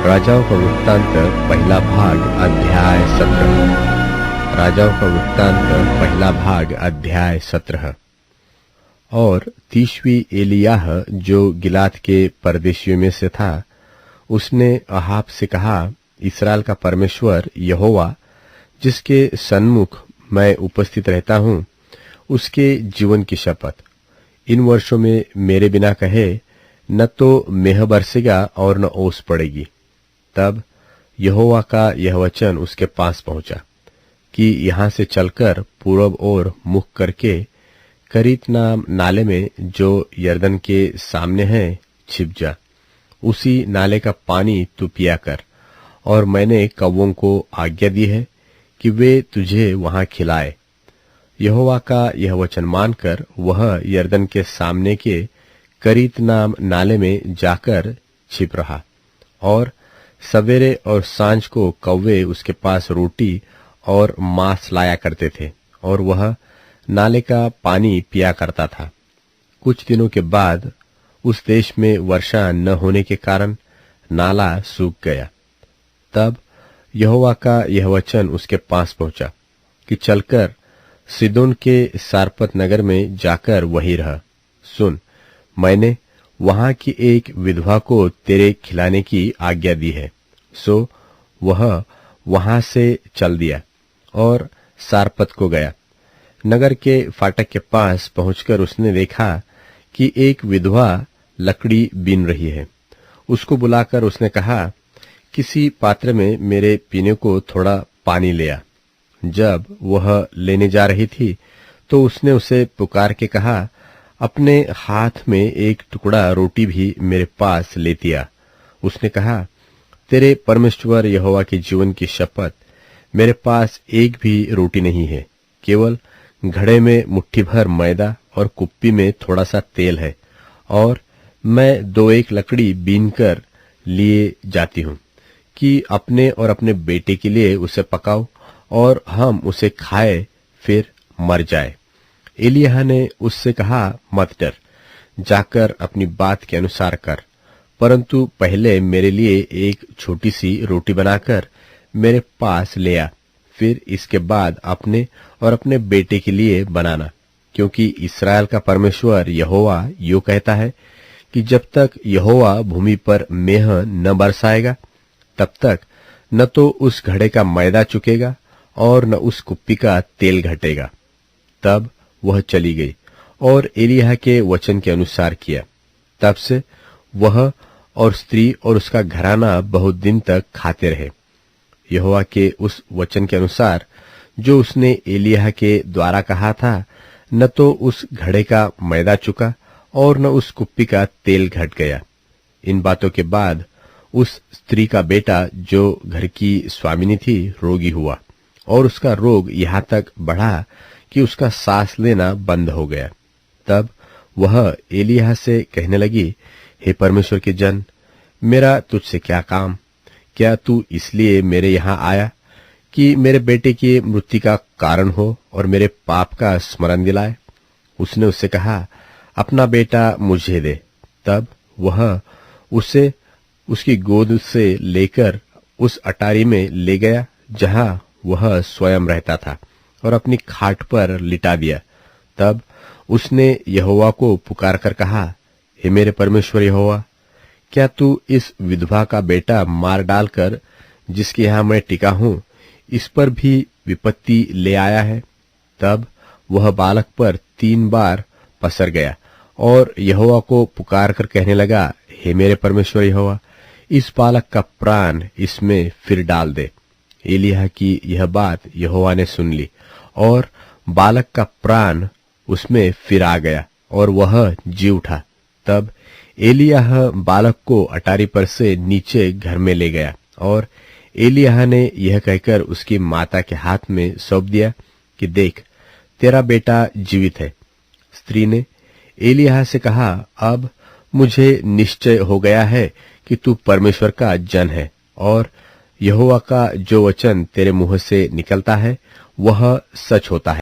राजाओं का वृत्तांत पहला भाग अध्याय 17। राजाओं का वृत्तांत पहला भाग अध्याय 17। और 30वीं एलियाह जो गिलाद के परदेशियों में से था, उसने अहाब से कहा, इस्राएल का परमेश्वर यहोवा जिसके सन्मुख मैं उपस्थित रहता हूं, उसके जीवन की शपथ, इन वर्षों में मेरे बिना कहे न तो मेह बरसेगा और न ओस पड़ेगी। तब यहोवा का यह वचन उसके पास पहुंचा कि यहां से चलकर पूरब ओर मुख करके करीत नाम नाले में जो यरदन के सामने है छिप जा। उसी नाले का पानी तू पिया कर, और मैंने कौवों को आज्ञा दी है कि वे तुझे वहां खिलाए। यहोवा का यह वचन मानकर वह यरदन के सामने के करीत नाम नाले में जाकर छिप रहा, और सवेरे और सांझ को कौवे उसके पास रोटी और मांस लाया करते थे, और वह नाले का पानी पिया करता था। कुछ दिनों के बाद उस देश में वर्षा न होने के कारण नाला सूख गया। तब यहोवा का यह वचन उसके पास पहुंचा कि चलकर सिदोन के सारपत नगर में जाकर वहीं रह। सुन, मैंने वहां की एक विधवा को तेरे खिलाने की आज्ञा दी है। सो वह वहां से चल दिया और सारपत को गया। नगर के फाटक के पास पहुंचकर उसने देखा कि एक विधवा लकड़ी बीन रही है। उसको बुलाकर उसने कहा, किसी पात्र में मेरे पीने को थोड़ा पानी ले आ। जब वह लेने जा रही थी तो उसने उसे पुकार के कहा, अपने हाथ में एक टुकड़ा रोटी भी मेरे पास लेती आ। उसने कहा, तेरे परमेश्वर यहोवा के जीवन की शपथ, मेरे पास एक भी रोटी नहीं है, केवल घड़े में मुट्ठी भर मैदा और कुप्पी में थोड़ा सा तेल है, और मैं 2-1 लकड़ी बीनकर लिए जाती हूं कि अपने और अपने बेटे के लिए उसे पकाओ और हम उसे खाए फिर मर जाए। एलिय्याह ने उससे कहा, मत डर, जाकर अपनी बात के अनुसार कर, परंतु पहले मेरे लिए एक छोटी सी रोटी बनाकर मेरे पास ले आ, फिर इसके बाद अपने और अपने बेटे के लिए बनाना, क्योंकि इस्राएल का परमेश्वर यहोवा यूं कहता है कि जब तक यहोवा भूमि पर मेह न बरसाएगा, तब तक न तो उस घड़े का मैदा चुकेगा और न उस कुप्पी का तेल घटेगा। तब वह चली गई और एलिय्याह के वचन के अनुसार किया। तब से वह और स्त्री और उसका घराना बहुत दिन तक खाते रहे। यहोवा के उस वचन के अनुसार जो उसने एलिय्याह के द्वारा कहा था, न तो उस घड़े का मैदा चुका और न उस कुप्पी का तेल घट गया। इन बातों के बाद उस स्त्री का बेटा जो घर की स्वामिनी थी रोगी हुआ, और उसका रोग यहां तक बढ़ा कि उसका सांस लेना बंद हो गया। तब वह एलिय्याह से कहने लगी, हे परमेश्वर के जन, मेरा तुझसे क्या काम? क्या तू इसलिए मेरे यहां आया कि मेरे बेटे की मृत्यु का कारण हो और मेरे पाप का स्मरण दिलाए? उसने उससे कहा, अपना बेटा मुझे दे। तब वह उसे उसकी गोद से लेकर उस अटारी में ले गया जहां वह स्वयं रहता था, और अपनी खाट पर लिटा दिया। तब उसने यहोवा को पुकार कर कहा, हे मेरे परमेश्वर यहोवा, क्या तू इस विधवा का बेटा मार डालकर जिसके यहां मैं टिका हूं, इस पर भी विपत्ति ले आया है? तब वह बालक पर 3 बार पसर गया और यहोवा को पुकार कर कहने लगा, हे मेरे परमेश्वर यहोवा, इस बालक का प्राण इसमें फिर डाल दे। एलिय्याह की यह बात यहोवा ने सुन ली, और बालक का प्राण उसमें फिर आ गया और वह जी उठा। तब एलिय्याह बालक को अटारी पर से नीचे घर में ले गया, और एलिय्याह ने यह कहकर उसकी माता के हाथ में सौंप दिया कि देख, तेरा बेटा जीवित है। स्त्री ने एलिय्याह से कहा, अब मुझे निश्चय हो गया है कि तू परमेश्वर का जन है, और यहोवा का जो वचन तेरे मुंह से निकलता है वह सच होता है।